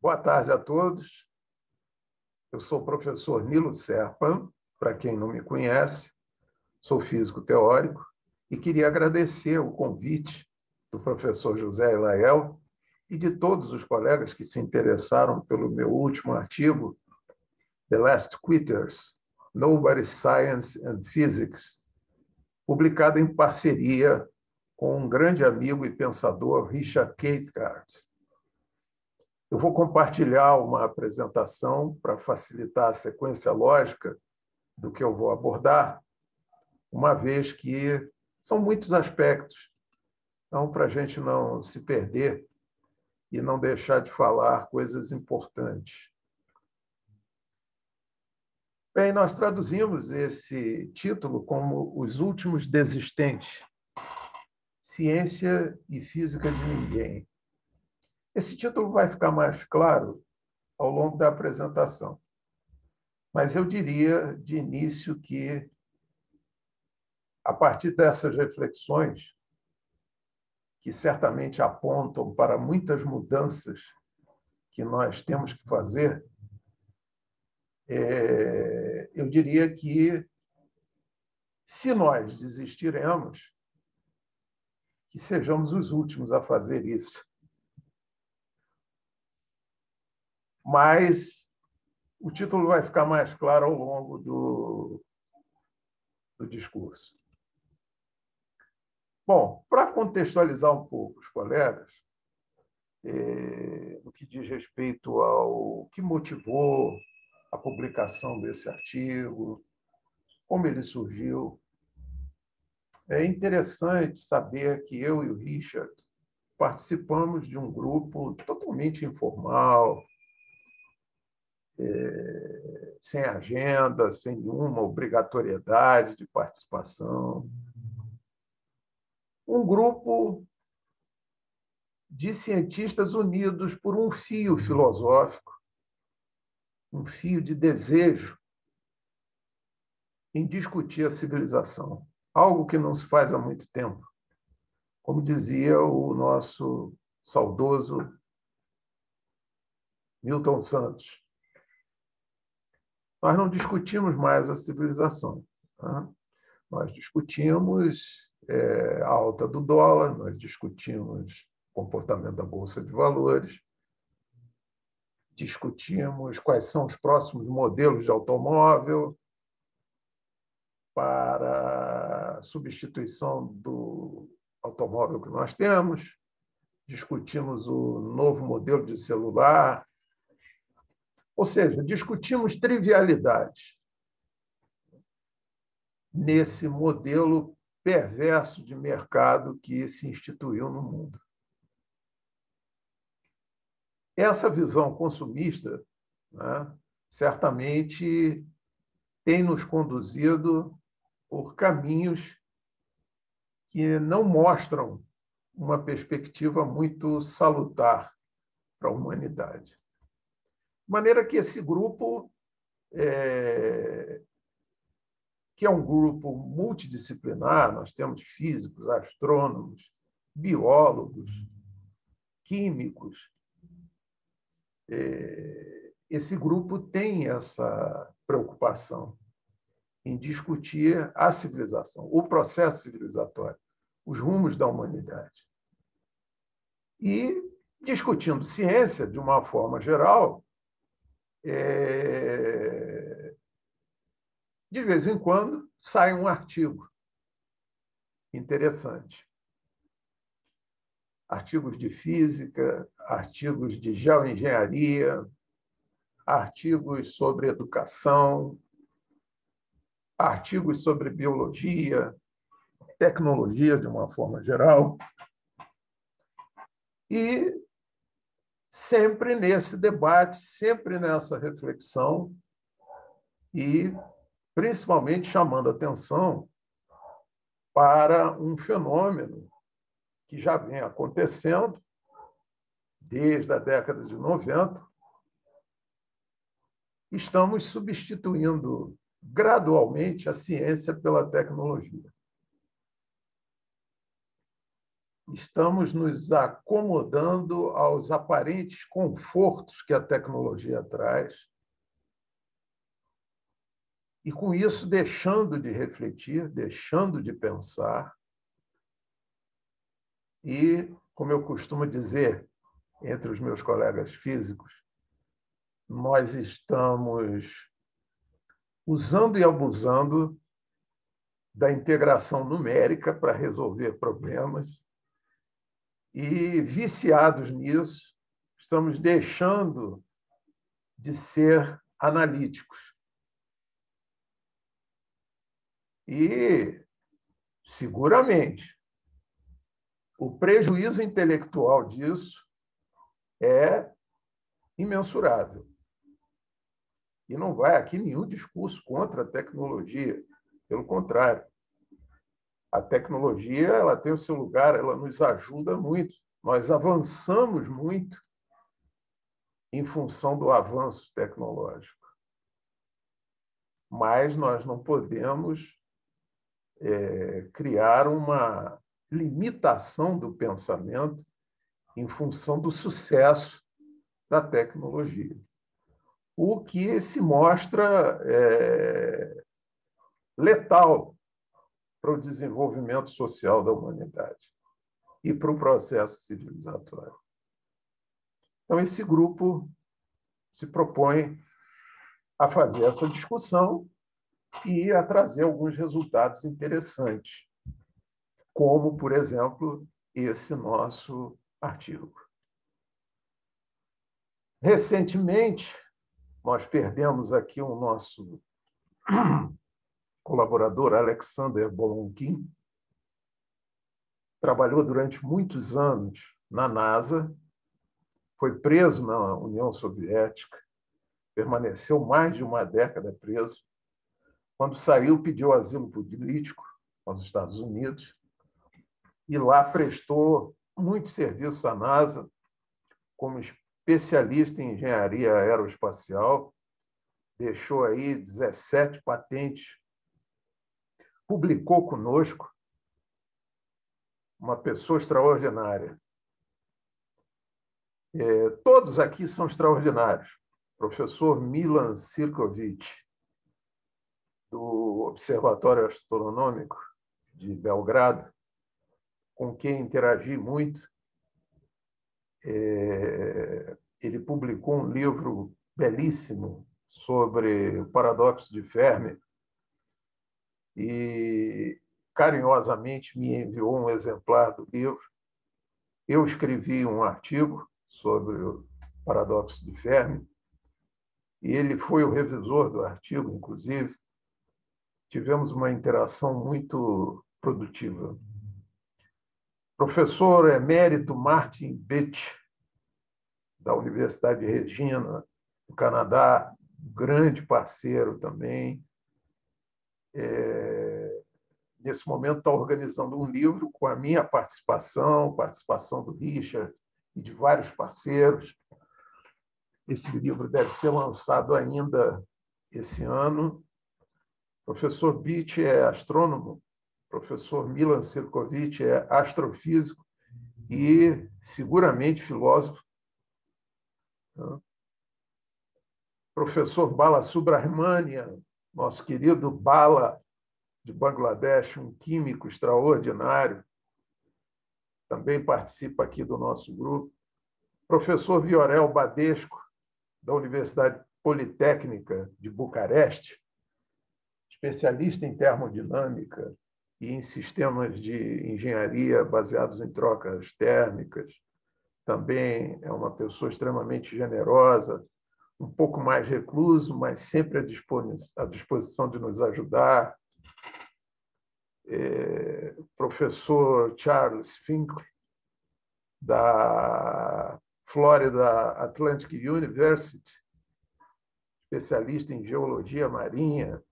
Boa tarde a todos. Eu sou o professor Nilo Serpa, para quem não me conhece, sou físico teórico e queria agradecer o convite do professor José Elael e de todos os colegas que se interessaram pelo meu último artigo, The Last Quitters, Nobody's Science and Physics, publicado em parceria com um grande amigo e pensador, Richard Cathcart. Eu vou compartilhar uma apresentação para facilitar a sequência lógica do que eu vou abordar, uma vez que são muitos aspectos. Então, para a gente não se perder e não deixar de falar coisas importantes. Bem, nós traduzimos esse título como Os Últimos Desistentes, Ciência e Física de Ninguém. Esse título vai ficar mais claro ao longo da apresentação. Mas eu diria, de início, que, a partir dessas reflexões, que certamente apontam para muitas mudanças que nós temos que fazer, eu diria que, se nós desistiremos, que sejamos os últimos a fazer isso. Mas o título vai ficar mais claro ao longo do discurso. Bom, para contextualizar um pouco os colegas, no que diz respeito ao que motivou a publicação desse artigo, como ele surgiu, é interessante saber que eu e o Richard participamos de um grupo totalmente informal, sem agenda, sem nenhuma obrigatoriedade de participação. Um grupo de cientistas unidos por um fio filosófico, um fio de desejo em discutir a civilização, algo que não se faz há muito tempo. Como dizia o nosso saudoso Milton Santos, nós não discutimos mais a civilização. Tá? Nós discutimos a alta do dólar, nós discutimos o comportamento da Bolsa de Valores, discutimos quais são os próximos modelos de automóvel para substituição do automóvel que nós temos, discutimos o novo modelo de celular, ou seja, discutimos trivialidades nesse modelo perverso de mercado que se instituiu no mundo. Essa visão consumista, né, certamente tem nos conduzido por caminhos que não mostram uma perspectiva muito salutar para a humanidade. De maneira que esse grupo, que é um grupo multidisciplinar, nós temos físicos, astrônomos, biólogos, químicos, esse grupo tem essa preocupação em discutir a civilização, o processo civilizatório, os rumos da humanidade. E, discutindo ciência de uma forma geral, de vez em quando sai um artigo interessante. Artigos de física, artigos de geoengenharia, artigos sobre educação, artigos sobre biologia, tecnologia de uma forma geral. E sempre nesse debate, sempre nessa reflexão e principalmente chamando atenção para um fenômeno que já vem acontecendo desde a década de 90. Estamos substituindo gradualmente a ciência pela tecnologia. estamos nos acomodando aos aparentes confortos que a tecnologia traz e, com isso, deixando de refletir, deixando de pensar e, como eu costumo dizer entre os meus colegas físicos, nós estamos usando e abusando da integração numérica para resolver problemas e, viciados nisso, estamos deixando de ser analíticos. E, seguramente, o prejuízo intelectual disso é imensurável. E não vai aqui nenhum discurso contra a tecnologia. Pelo contrário, a tecnologia ela tem o seu lugar, ela nos ajuda muito. Nós avançamos muito em função do avanço tecnológico. Mas nós não podemos criar uma limitação do pensamento em função do sucesso da tecnologia. O que se mostra letal para o desenvolvimento social da humanidade e para o processo civilizatório. Então, esse grupo se propõe a fazer essa discussão e a trazer alguns resultados interessantes, como, por exemplo, esse nosso artigo. Recentemente, nós perdemos aqui o nosso colaborador, Alexander Bolonkin, trabalhou durante muitos anos na NASA, foi preso na União Soviética, permaneceu mais de uma década preso. Quando saiu, pediu asilo político aos Estados Unidos e lá prestou muito serviço à NASA como especialista em engenharia aeroespacial, deixou aí 17 patentes, publicou conosco, uma pessoa extraordinária. Todos aqui são extraordinários. Professor Milan Cirkovic, do Observatório Astronômico de Belgrado, com quem interagi muito. Ele publicou um livro belíssimo sobre o paradoxo de Fermi e carinhosamente me enviou um exemplar do livro. Eu escrevi um artigo sobre o paradoxo de Fermi e ele foi o revisor do artigo, inclusive. Tivemos uma interação muito produtiva. Professor emérito Martin Beach, da Universidade de Regina, do Canadá, grande parceiro também. Nesse momento está organizando um livro com a minha participação do Richard e de vários parceiros. Esse livro deve ser lançado ainda esse ano. O professor Beach é astrônomo, o professor Milan Cirkovic é astrofísico e seguramente filósofo. Professor Bala Subramanian, nosso querido Bala de Bangladesh, um químico extraordinário, também participa aqui do nosso grupo. Professor Viorel Badescu, da Universidade Politécnica de Bucareste, especialista em termodinâmica e em sistemas de engenharia baseados em trocas térmicas. Também é uma pessoa extremamente generosa, um pouco mais recluso, mas sempre à disposição de nos ajudar. Professor Charles Fink, da Florida Atlantic University, especialista em geologia marinha,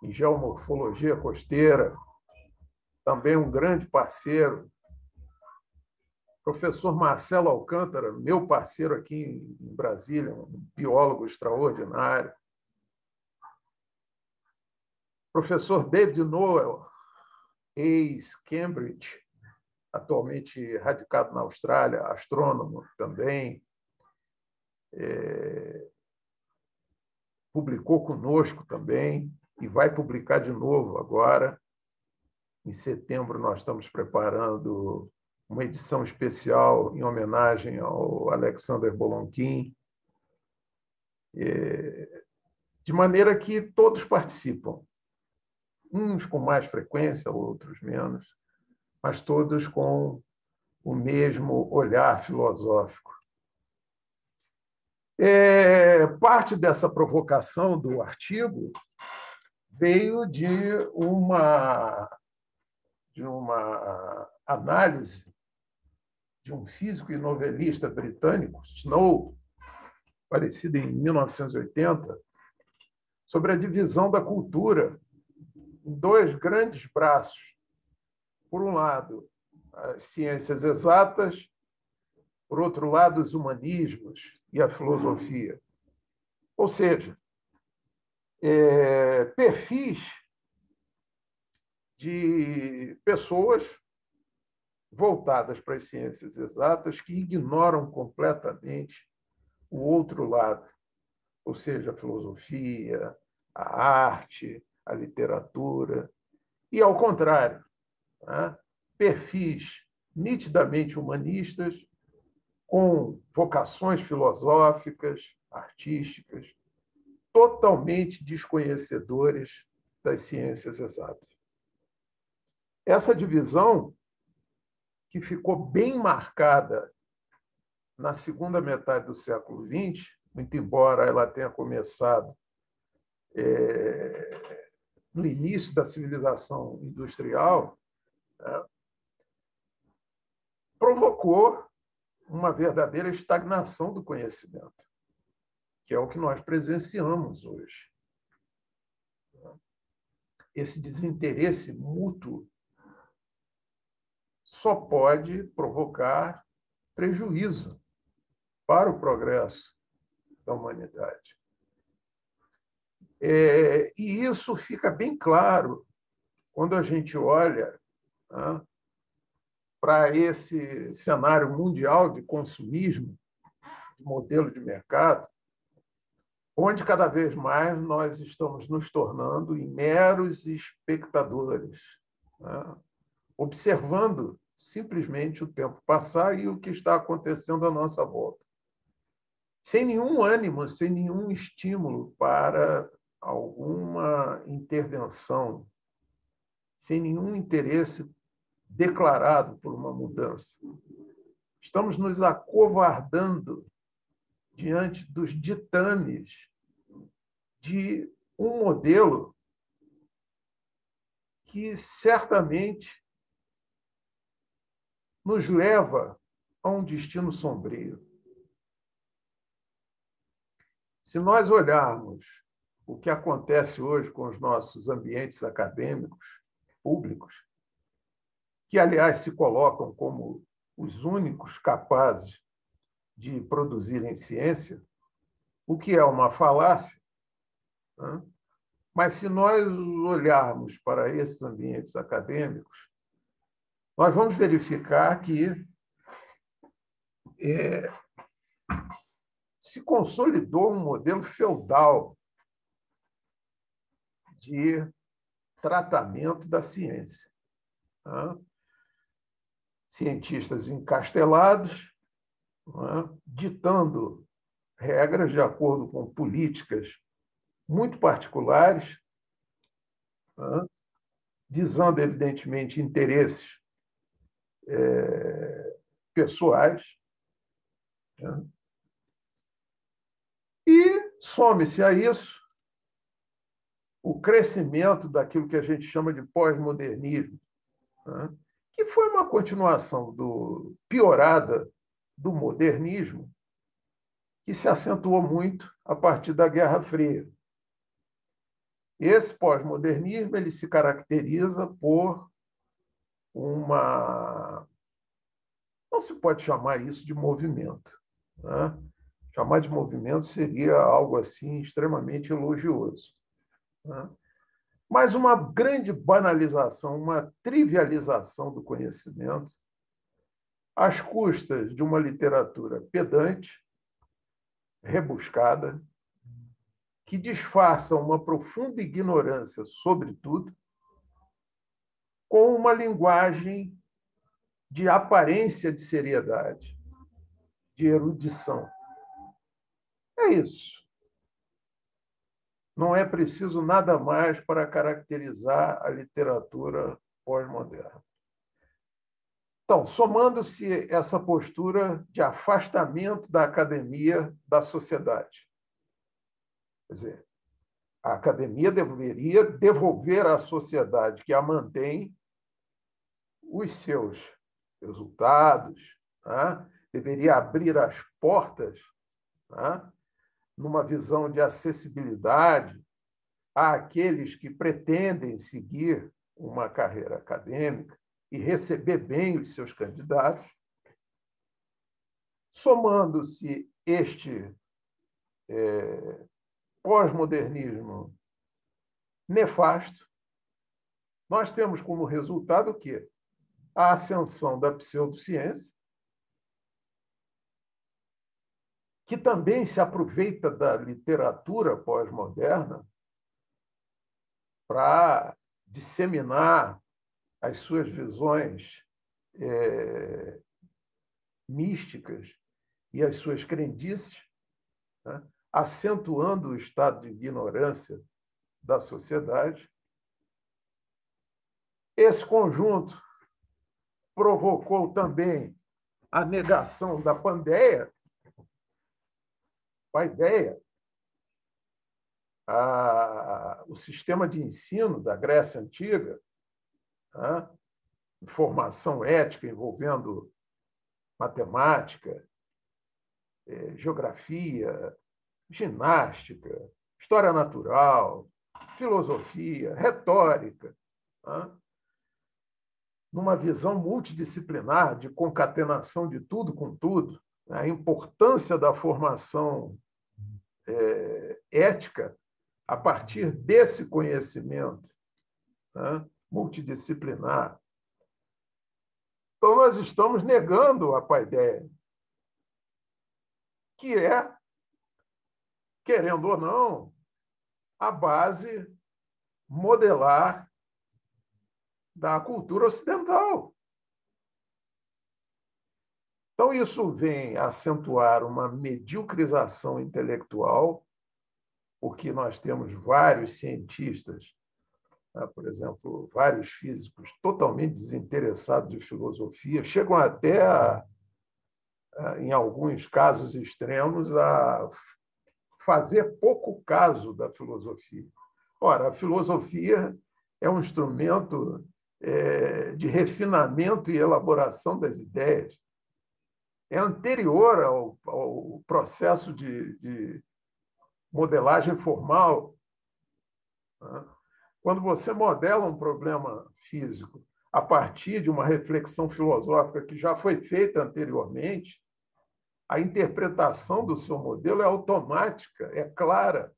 em geomorfologia costeira, também um grande parceiro. Professor Marcelo Alcântara, meu parceiro aqui em Brasília, um biólogo extraordinário. Professor David Noel, ex-Cambridge, atualmente radicado na Austrália, astrônomo também, publicou conosco também e vai publicar de novo agora. Em setembro, nós estamos preparando uma edição especial em homenagem ao Alexander Bolonquim, de maneira que todos participam, uns com mais frequência, outros menos, mas todos com o mesmo olhar filosófico. Parte dessa provocação do artigo veio de uma análise de um físico e novelista britânico, Snow, falecido em 1980, sobre a divisão da cultura em dois grandes braços. Por um lado, as ciências exatas, por outro lado, os humanismos e a filosofia. Ou seja, perfis de pessoas voltadas para as ciências exatas que ignoram completamente o outro lado, ou seja, a filosofia, a arte, a literatura, e, ao contrário, né? Perfis nitidamente humanistas, com vocações filosóficas, artísticas, totalmente desconhecedores das ciências exatas. Essa divisão, que ficou bem marcada na segunda metade do século XX, muito embora ela tenha começado no início da civilização industrial, provocou uma verdadeira estagnação do conhecimento, que é o que nós presenciamos hoje. Esse desinteresse mútuo só pode provocar prejuízo para o progresso da humanidade. E isso fica bem claro quando a gente olha, né, para esse cenário mundial de consumismo, de modelo de mercado, onde cada vez mais nós estamos nos tornando meros espectadores, né, observando simplesmente o tempo passar e o que está acontecendo à nossa volta, sem nenhum ânimo, sem nenhum estímulo para alguma intervenção, sem nenhum interesse declarado por uma mudança. Estamos nos acovardando diante dos ditames de um modelo que certamente nos leva a um destino sombrio. Se nós olharmos o que acontece hoje com os nossos ambientes acadêmicos públicos, que, aliás, se colocam como os únicos capazes de produzirem ciência, o que é uma falácia, né? Mas, se nós olharmos para esses ambientes acadêmicos, nós vamos verificar que se consolidou um modelo feudal de tratamento da ciência, né? Cientistas encastelados, né, ditando regras de acordo com políticas muito particulares, né, visando, evidentemente, interesses pessoais, né? E some-se a isso o crescimento daquilo que a gente chama de pós-modernismo, né, que foi uma continuação piorada do modernismo, que se acentuou muito a partir da Guerra Fria. Esse pós-modernismo ele se caracteriza por uma... Não se pode chamar isso de movimento, né? Chamar de movimento seria algo assim extremamente elogioso, né? Mas uma grande banalização, uma trivialização do conhecimento, às custas de uma literatura pedante, rebuscada, que disfarça uma profunda ignorância sobre tudo, com uma linguagem de aparência de seriedade, de erudição. É isso. Não é preciso nada mais para caracterizar a literatura pós-moderna. Então, somando-se essa postura de afastamento da academia da sociedade. Quer dizer, a academia deveria devolver à sociedade que a mantém os seus resultados, tá? Deveria abrir as portas, tá? Numa visão de acessibilidade àqueles que pretendem seguir uma carreira acadêmica e receber bem os seus candidatos, somando-se este pós-modernismo nefasto, nós temos como resultado o quê? A ascensão da pseudociência, que também se aproveita da literatura pós-moderna para disseminar as suas visões místicas e as suas crendices, né? Acentuando o estado de ignorância da sociedade. Esse conjunto provocou também a negação da Paideia, o sistema de ensino da Grécia Antiga, né? Formação ética envolvendo matemática, geografia, ginástica, história natural, filosofia, retórica, né? Numa visão multidisciplinar de concatenação de tudo com tudo, né? A importância da formação ética a partir desse conhecimento, né? Multidisciplinar. Então, nós estamos negando a paideia, que é, querendo ou não, a base modelar da cultura ocidental. Então, isso vem acentuar uma mediocrização intelectual, porque nós temos vários cientistas, né, por exemplo, vários físicos totalmente desinteressados de filosofia, chegam até, em alguns casos extremos, a fazer pouco caso da filosofia. Ora, a filosofia é um instrumento de refinamento e elaboração das ideias. É anterior ao processo de modelagem formal. Quando você modela um problema físico a partir de uma reflexão filosófica que já foi feita anteriormente, a interpretação do seu modelo é automática, é clara.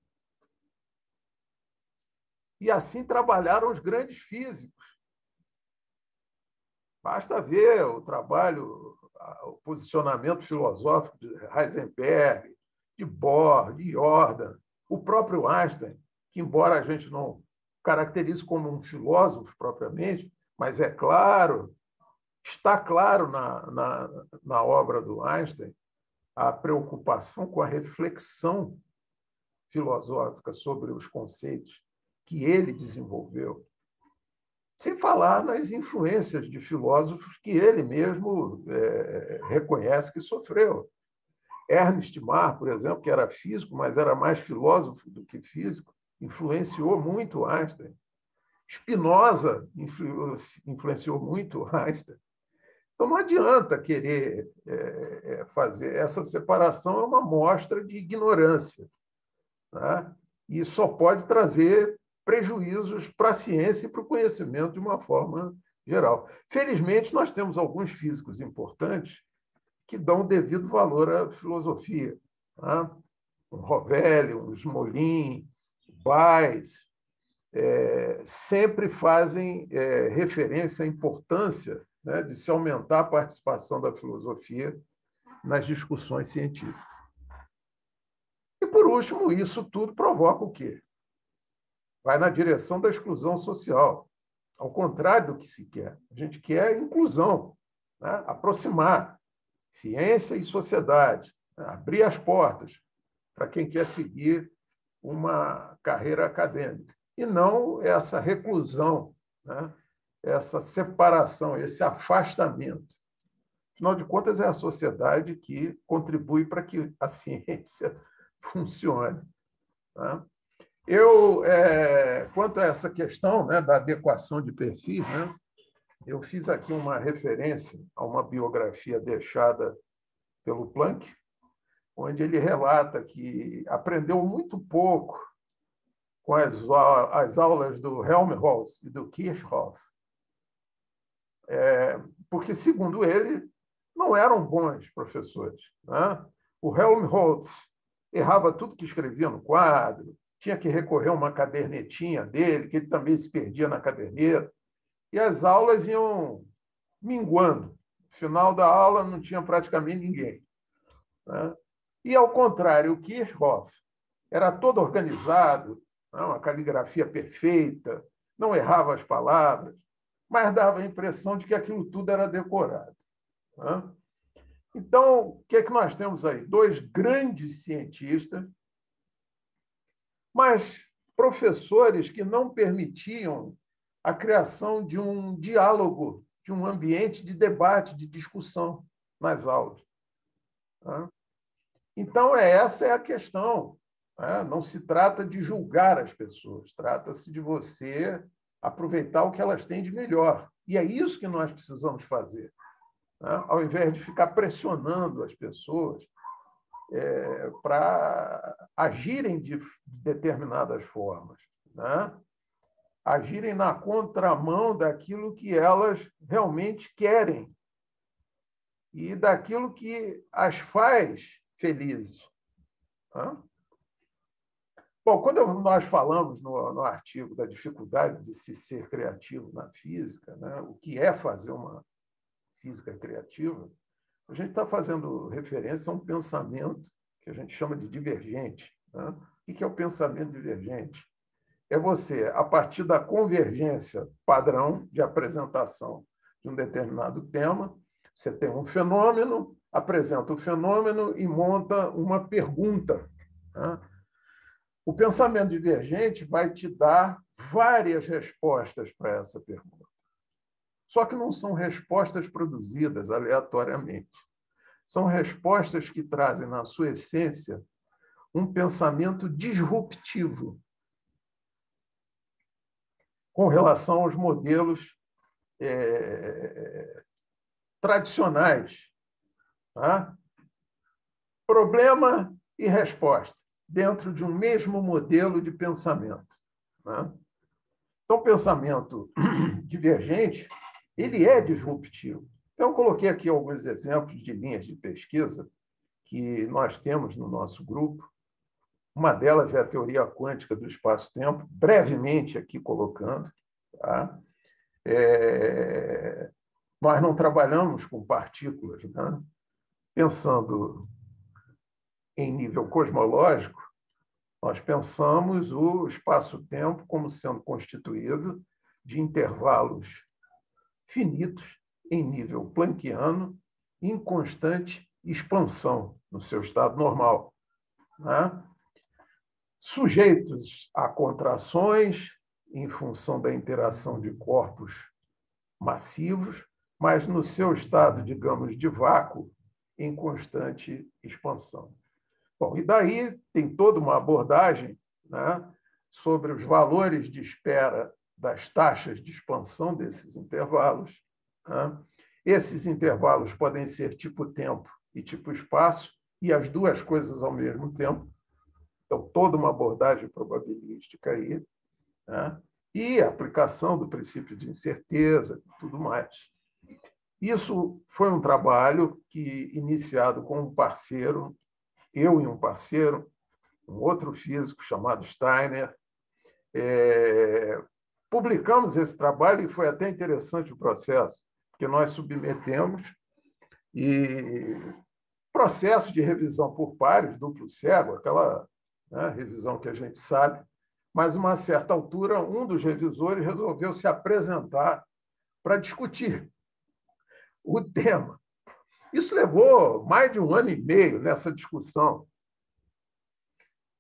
E assim trabalharam os grandes físicos. Basta ver o trabalho, o posicionamento filosófico de Heisenberg, de Bohr, de Jordan, o próprio Einstein, que, embora a gente não caracterize como um filósofo propriamente, mas é claro, está claro na obra do Einstein a preocupação com a reflexão filosófica sobre os conceitos que ele desenvolveu. Sem falar nas influências de filósofos que ele mesmo reconhece que sofreu. Ernst Mach, por exemplo, que era físico, mas era mais filósofo do que físico, influenciou muito Einstein. Spinoza influenciou muito Einstein. Então, não adianta querer fazer. Essa separação é uma mostra de ignorância, né? E só pode trazer prejuízos para a ciência e para o conhecimento de uma forma geral. Felizmente, nós temos alguns físicos importantes que dão o devido valor à filosofia. Tá? O Rovelli, o Smolin, o Bayes, sempre fazem referência à importância né, de se aumentar a participação da filosofia nas discussões científicas. E, por último, isso tudo provoca o quê? Vai na direção da exclusão social, ao contrário do que se quer. A gente quer inclusão, né? Aproximar ciência e sociedade, né? Abrir as portas para quem quer seguir uma carreira acadêmica, e não essa reclusão, né? Essa separação, esse afastamento. Afinal de contas, é a sociedade que contribui para que a ciência funcione. Né? Quanto a essa questão, né, da adequação de perfis, né, eu fiz aqui uma referência a uma biografia deixada pelo Planck, onde ele relata que aprendeu muito pouco com as aulas do Helmholtz e do Kirchhoff, porque, segundo ele, não eram bons professores. Né? O Helmholtz errava tudo que escrevia no quadro, tinha que recorrer a uma cadernetinha dele, que ele também se perdia na caderneta, e as aulas iam minguando. No final da aula não tinha praticamente ninguém. Né? E, ao contrário, o Kirchhoff era todo organizado, uma caligrafia perfeita, não errava as palavras, mas dava a impressão de que aquilo tudo era decorado. Né? Então, o que é que nós temos aí? Dois grandes cientistas, mas professores que não permitiam a criação de um diálogo, de um ambiente de debate, de discussão nas aulas. Então, essa é a questão. Não se trata de julgar as pessoas, trata-se de você aproveitar o que elas têm de melhor. E é isso que nós precisamos fazer. Ao invés de ficar pressionando as pessoas para agirem de determinadas formas, né? Agirem na contramão daquilo que elas realmente querem e daquilo que as faz felizes. Né? Bom, quando nós falamos no artigo da dificuldade de se ser criativo na física, né? O que é fazer uma física criativa, a gente está fazendo referência a um pensamento que a gente chama de divergente. Né? O que é o pensamento divergente? É você, a partir da convergência padrão de apresentação de um determinado tema, você tem um fenômeno, apresenta o fenômeno e monta uma pergunta. Né? O pensamento divergente vai te dar várias respostas para essa pergunta. Só que não são respostas produzidas aleatoriamente. São respostas que trazem, na sua essência, um pensamento disruptivo com relação aos modelos tradicionais. Tá? Problema e resposta, dentro de um mesmo modelo de pensamento. Tá? Então, o pensamento divergente, ele é disruptivo. Então, eu coloquei aqui alguns exemplos de linhas de pesquisa que nós temos no nosso grupo. Uma delas é a teoria quântica do espaço-tempo, brevemente aqui colocando. Tá? Nós não trabalhamos com partículas, né? Pensando em nível cosmológico, nós pensamos o espaço-tempo como sendo constituído de intervalos finitos em nível planckiano, em constante expansão no seu estado normal. Né? Sujeitos a contrações em função da interação de corpos massivos, mas no seu estado, digamos, de vácuo, em constante expansão. Bom, e daí tem toda uma abordagem, né, sobre os valores de espera das taxas de expansão desses intervalos. Né? Esses intervalos podem ser tipo tempo e tipo espaço, e as duas coisas ao mesmo tempo. Então, toda uma abordagem probabilística aí. Né? E a aplicação do princípio de incerteza e tudo mais. Isso foi um trabalho que, iniciado com um parceiro, eu e um parceiro, um outro físico chamado Steiner, publicamos esse trabalho e foi até interessante o processo, que nós submetemos, e processo de revisão por pares, duplo cego, aquela, né, revisão que a gente sabe, mas, a uma certa altura, um dos revisores resolveu se apresentar para discutir o tema. Isso levou mais de 1 ano e meio nessa discussão,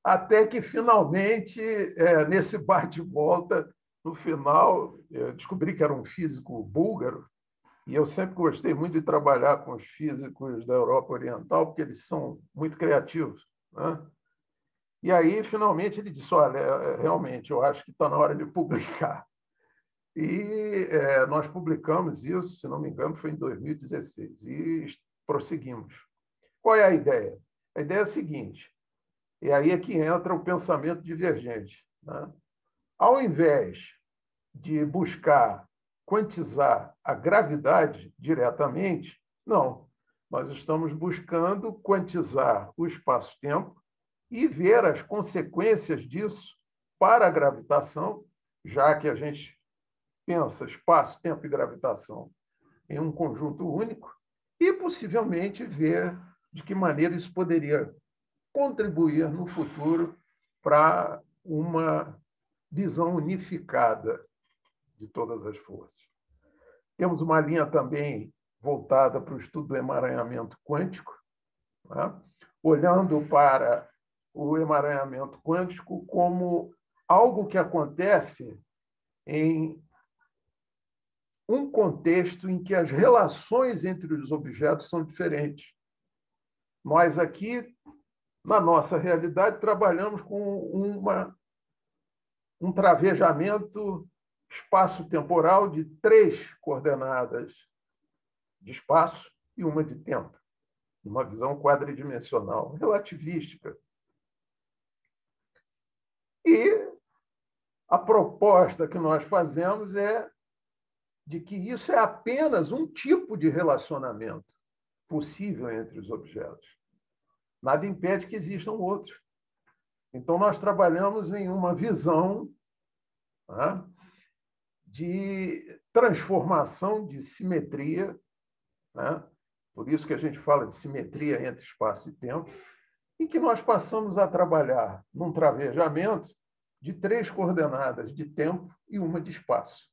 até que, finalmente, nesse bate-volta, no final, eu descobri que era um físico búlgaro, e eu sempre gostei muito de trabalhar com os físicos da Europa Oriental, porque eles são muito criativos, né? E aí, finalmente, ele disse: olha, realmente, eu acho que está na hora de publicar. E nós publicamos isso, se não me engano, foi em 2016, e prosseguimos. Qual é a ideia? A ideia é a seguinte, e aí é que entra o pensamento divergente, né? Ao invés de buscar quantizar a gravidade diretamente, não. Nós estamos buscando quantizar o espaço-tempo e ver as consequências disso para a gravitação, já que a gente pensa espaço, tempo e gravitação em um conjunto único, e possivelmente ver de que maneira isso poderia contribuir no futuro para uma visão unificada de todas as forças. Temos uma linha também voltada para o estudo do emaranhamento quântico, né? Olhando para o emaranhamento quântico como algo que acontece em um contexto em que as relações entre os objetos são diferentes. Nós aqui, na nossa realidade, trabalhamos com um travejamento espaço-temporal de 3 coordenadas de espaço e uma de tempo, uma visão quadridimensional, relativística. E a proposta que nós fazemos é de que isso é apenas um tipo de relacionamento possível entre os objetos. Nada impede que existam outros. Então, nós trabalhamos em uma visão, né, de transformação de simetria, né? Por isso que a gente fala de simetria entre espaço e tempo, em que nós passamos a trabalhar num travejamento de 3 coordenadas de tempo e uma de espaço.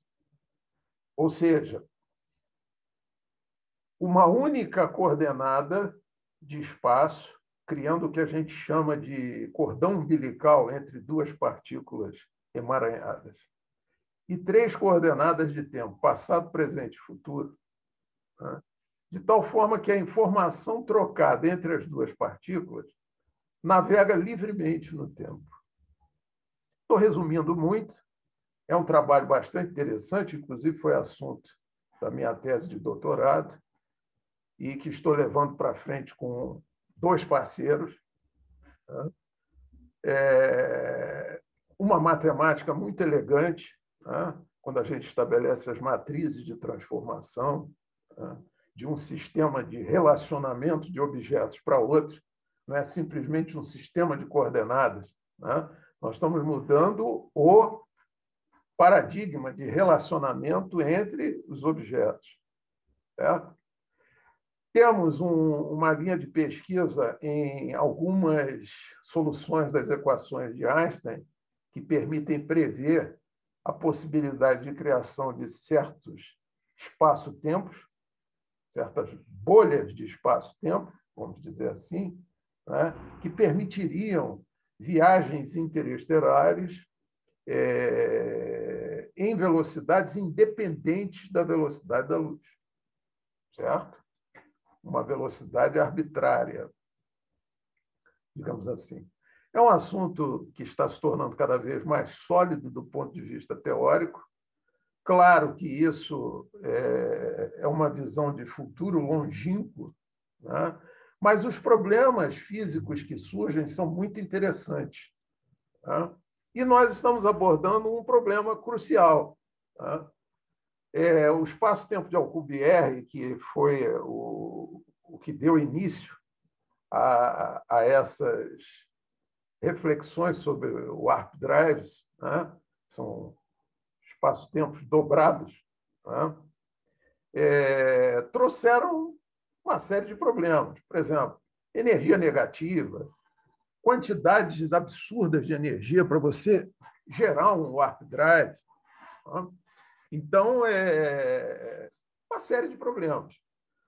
Ou seja, uma única coordenada de espaço, criando o que a gente chama de cordão umbilical entre 2 partículas emaranhadas, e 3 coordenadas de tempo, passado, presente e futuro, né? De tal forma que a informação trocada entre as 2 partículas navega livremente no tempo. Estou resumindo muito, é um trabalho bastante interessante, inclusive foi assunto da minha tese de doutorado, e que estou levando para frente com 2 parceiros. Né? Uma matemática muito elegante, né? Quando a gente estabelece as matrizes de transformação, né, de um sistema de relacionamento de objetos para outro, não é simplesmente um sistema de coordenadas, né? Nós estamos mudando o paradigma de relacionamento entre os objetos. Certo? Temos uma linha de pesquisa em algumas soluções das equações de Einstein que permitem prever a possibilidade de criação de certos espaço-tempos, certas bolhas de espaço-tempo, vamos dizer assim, né, que permitiriam viagens interestelares em velocidades independentes da velocidade da luz. Certo? Uma velocidade arbitrária, digamos assim. É um assunto que está se tornando cada vez mais sólido do ponto de vista teórico. Claro que isso é uma visão de futuro longínquo, né? Mas os problemas físicos que surgem são muito interessantes. Né? E nós estamos abordando um problema crucial. Né? O espaço-tempo de Alcubierre, que foi o que deu início a essas reflexões sobre o warp drives, né? São espaços-tempos dobrados, né? trouxeram uma série de problemas. Por exemplo, energia negativa, quantidades absurdas de energia para você gerar um warp drive. Tá? Então, uma série de problemas.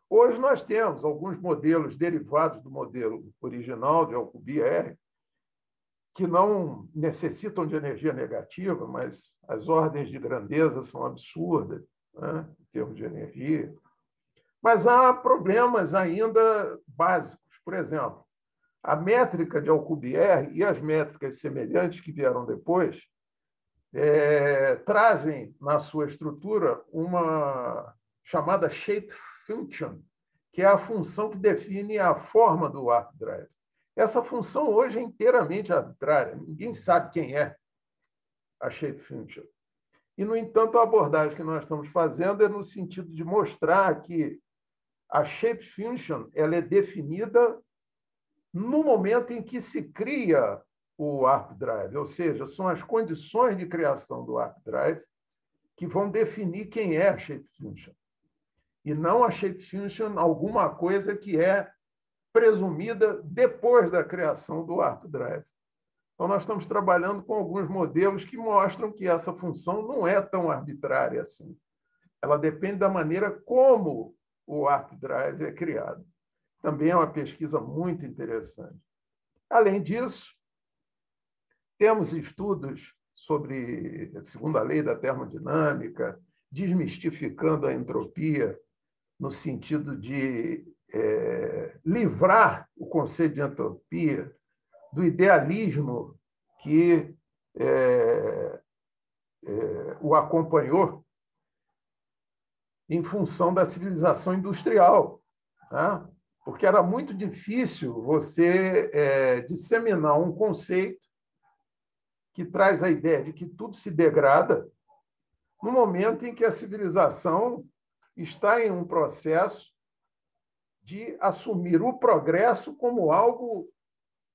Hoje nós temos alguns modelos derivados do modelo original de Alcubierre, que não necessitam de energia negativa, mas as ordens de grandeza são absurdas, né, em termos de energia. Mas há problemas ainda básicos. Por exemplo, a métrica de Alcubierre e as métricas semelhantes que vieram depois trazem na sua estrutura uma chamada shape function, que é a função que define a forma do warp drive. Essa função hoje é inteiramente arbitrária, ninguém sabe quem é a shape function. E, no entanto, a abordagem que nós estamos fazendo é no sentido de mostrar que a shape function ela é definida no momento em que se cria o warp drive, ou seja, são as condições de criação do warp drive que vão definir quem é a shape function. E não a shape function alguma coisa que é presumida depois da criação do warp drive. Então, nós estamos trabalhando com alguns modelos que mostram que essa função não é tão arbitrária assim. Ela depende da maneira como o warp drive é criado. Também é uma pesquisa muito interessante. Além disso, temos estudos sobre a segunda lei da termodinâmica, desmistificando a entropia, no sentido de livrar o conceito de entropia do idealismo que o acompanhou em função da civilização industrial, né? Porque era muito difícil você disseminar um conceito que traz a ideia de que tudo se degrada no momento em que a civilização está em um processo de assumir o progresso como algo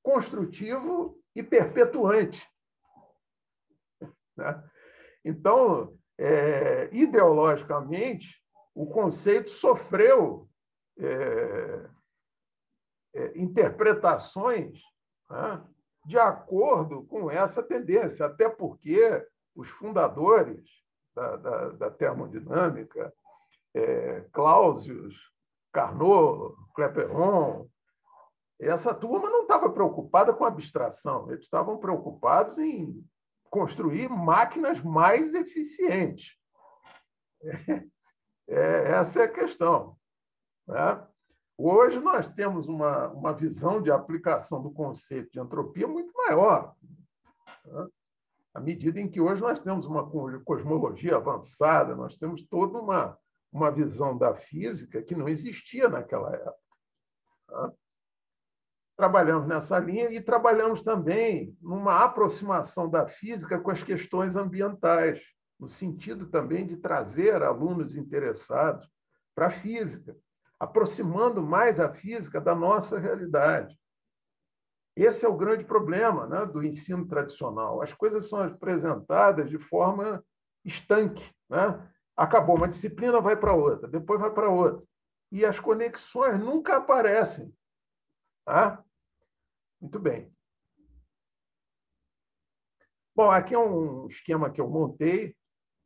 construtivo e perpetuante. Né? Então, ideologicamente, o conceito sofreu interpretações, né, de acordo com essa tendência, até porque os fundadores da termodinâmica, Clausius, Carnot, Clapeyron, essa turma não estava preocupada com abstração, eles estavam preocupados em construir máquinas mais eficientes. Essa é a questão. Né? Hoje nós temos uma visão de aplicação do conceito de entropia muito maior, né? À medida em que hoje nós temos uma cosmologia avançada, nós temos toda uma visão da física que não existia naquela época. Né? Trabalhamos nessa linha e trabalhamos também numa aproximação da física com as questões ambientais, no sentido também de trazer alunos interessados para a física, aproximando mais a física da nossa realidade. Esse é o grande problema, né, do ensino tradicional. As coisas são apresentadas de forma estanque. Né? Acabou uma disciplina, vai para outra, depois vai para outra. E as conexões nunca aparecem. Tá? Muito bem. Bom, aqui é um esquema que eu montei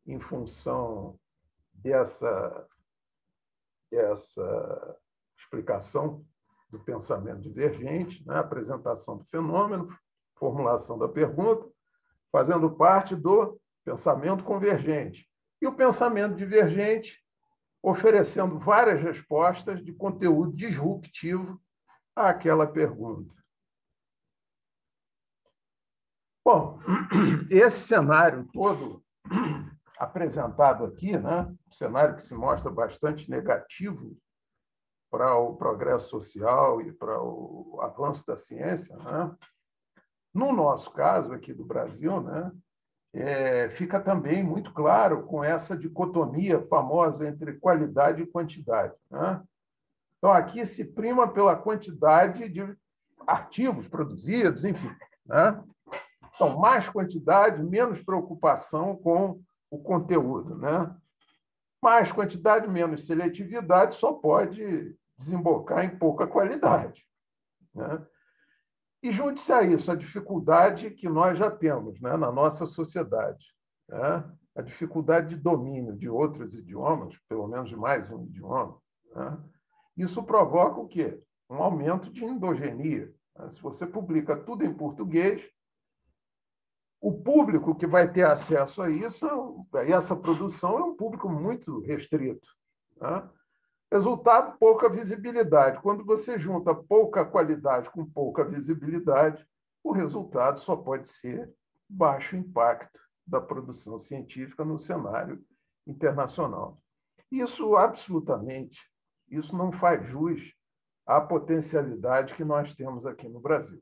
em função dessa explicação do pensamento divergente, né? Apresentação do fenômeno, formulação da pergunta, fazendo parte do pensamento convergente. E o pensamento divergente oferecendo várias respostas de conteúdo disruptivo àquela pergunta. Bom, esse cenário todo apresentado aqui, né? Um cenário que se mostra bastante negativo para o progresso social e para o avanço da ciência, né? No nosso caso aqui do Brasil, né? Fica também muito claro com essa dicotomia famosa entre qualidade e quantidade. Né? Então, aqui se prima pela quantidade de artigos produzidos, enfim. Né? Então, mais quantidade, menos preocupação com o conteúdo. Né? Mais quantidade, menos seletividade, só pode desembocar em pouca qualidade, né? E junte-se a isso a dificuldade que nós já temos, né, na nossa sociedade, né? A dificuldade de domínio de outros idiomas, pelo menos de mais um idioma, né? Isso provoca o quê? Um aumento de endogenia. Se você publica tudo em português, o público que vai ter acesso a isso, a essa produção, é um público muito restrito, né? Resultado, pouca visibilidade. Quando você junta pouca qualidade com pouca visibilidade, o resultado só pode ser baixo impacto da produção científica no cenário internacional. Isso, absolutamente, isso não faz jus à potencialidade que nós temos aqui no Brasil.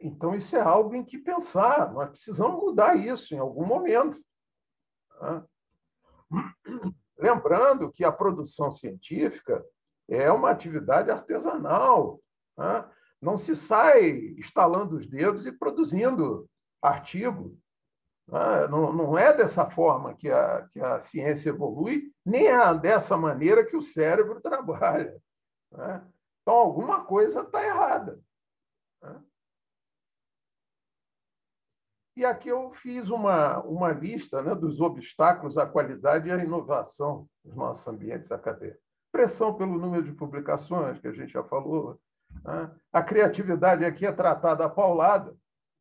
Então, isso é algo em que pensar. Nós precisamos mudar isso em algum momento, né? Lembrando que a produção científica é uma atividade artesanal, né? Não se sai estalando os dedos e produzindo artigo, né? Não é dessa forma que a ciência evolui, nem é dessa maneira que o cérebro trabalha, né? Então, alguma coisa está errada, né? E aqui eu fiz uma lista, né, dos obstáculos à qualidade e à inovação dos nossos ambientes acadêmicos. Pressão pelo número de publicações, que a gente já falou, né? A criatividade aqui é tratada a paulada,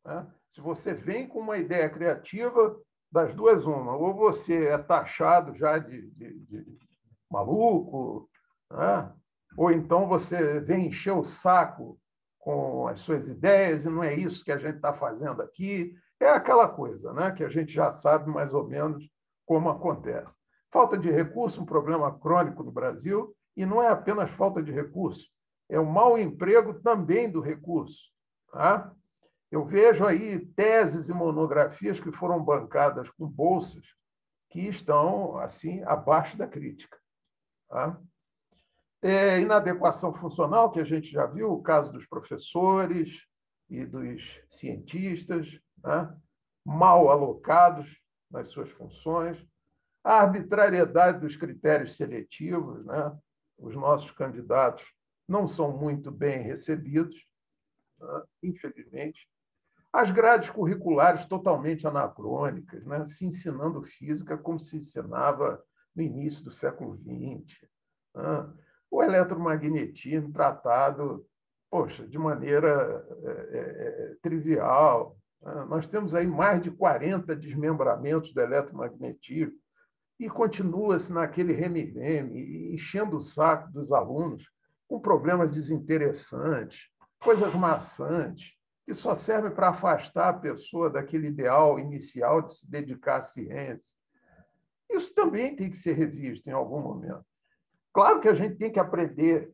né? Se você vem com uma ideia criativa, das duas, uma. Ou você é taxado já de maluco, né? Ou então você vem encher o saco com as suas ideias e não é isso que a gente está fazendo aqui. É aquela coisa, né, que a gente já sabe mais ou menos como acontece. Falta de recurso, um problema crônico no Brasil, e não é apenas falta de recurso, é o mau emprego também do recurso, tá? Eu vejo aí teses e monografias que foram bancadas com bolsas que estão assim abaixo da crítica, tá? Inadequação funcional, que a gente já viu, o caso dos professores e dos cientistas, né? Mal alocados nas suas funções, a arbitrariedade dos critérios seletivos, né? Os nossos candidatos não são muito bem recebidos, né? Infelizmente. As grades curriculares totalmente anacrônicas, né? Se ensinando física como se ensinava no início do século XX, né? O eletromagnetismo tratado, poxa, de maneira trivial. Nós temos aí mais de 40 desmembramentos do eletromagnetismo e continua-se naquele reme-reme, enchendo o saco dos alunos com problemas desinteressantes, coisas maçantes, que só servem para afastar a pessoa daquele ideal inicial de se dedicar à ciência. Isso também tem que ser revisto em algum momento. Claro que a gente tem que aprender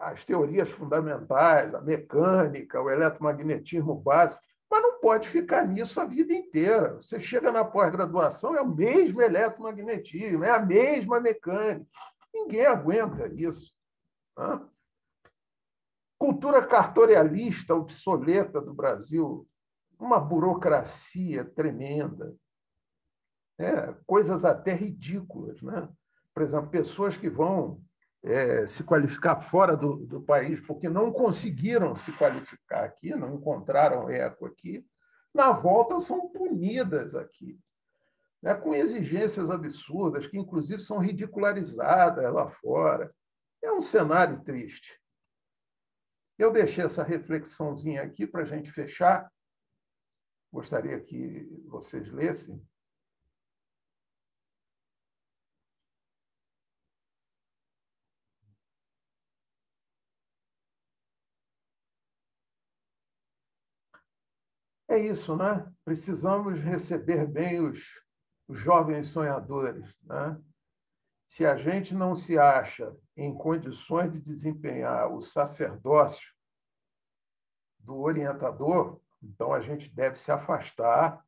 as teorias fundamentais, a mecânica, o eletromagnetismo básico, mas não pode ficar nisso a vida inteira. Você chega na pós-graduação, é o mesmo eletromagnetismo, é a mesma mecânica. Ninguém aguenta isso, né? Cultura cartorialista obsoleta do Brasil, uma burocracia tremenda, coisas até ridículas, né? Por exemplo, pessoas que vão se qualificar fora do país porque não conseguiram se qualificar aqui, não encontraram eco aqui, na volta são punidas aqui, né, com exigências absurdas, que inclusive são ridicularizadas lá fora. É um cenário triste. Eu deixei essa reflexãozinha aqui para a gente fechar. Gostaria que vocês lessem. É isso, né? Precisamos receber bem os jovens sonhadores, né? Se a gente não se acha em condições de desempenhar o sacerdócio do orientador, então a gente deve se afastar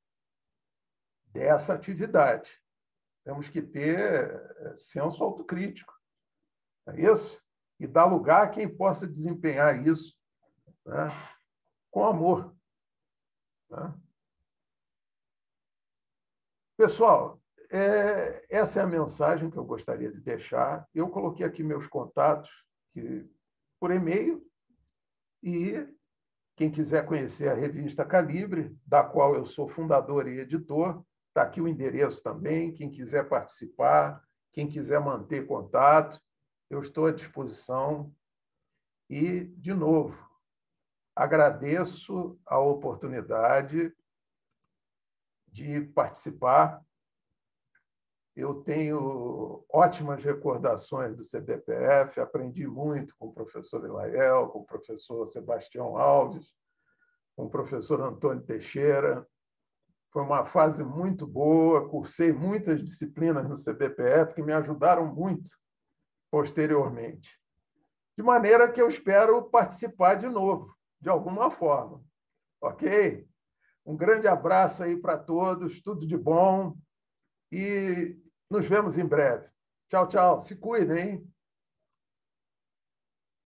dessa atividade. Temos que ter senso autocrítico, não é isso? E dar lugar a quem possa desempenhar isso, né, com amor, né? Pessoal, essa é a mensagem que eu gostaria de deixar. Eu coloquei aqui meus contatos por e-mail e quem quiser conhecer a revista Calibre, da qual eu sou fundador e editor, está aqui o endereço também. Quem quiser participar, quem quiser manter contato, eu estou à disposição. E, de novo, agradeço a oportunidade de participar. Eu tenho ótimas recordações do CBPF, aprendi muito com o professor Elael, com o professor Sebastião Alves, com o professor Antônio Teixeira. Foi uma fase muito boa, cursei muitas disciplinas no CBPF que me ajudaram muito posteriormente. De maneira que eu espero participar de novo, de alguma forma. Ok? Um grande abraço aí para todos, tudo de bom e nos vemos em breve. Tchau, tchau. Se cuidem, hein?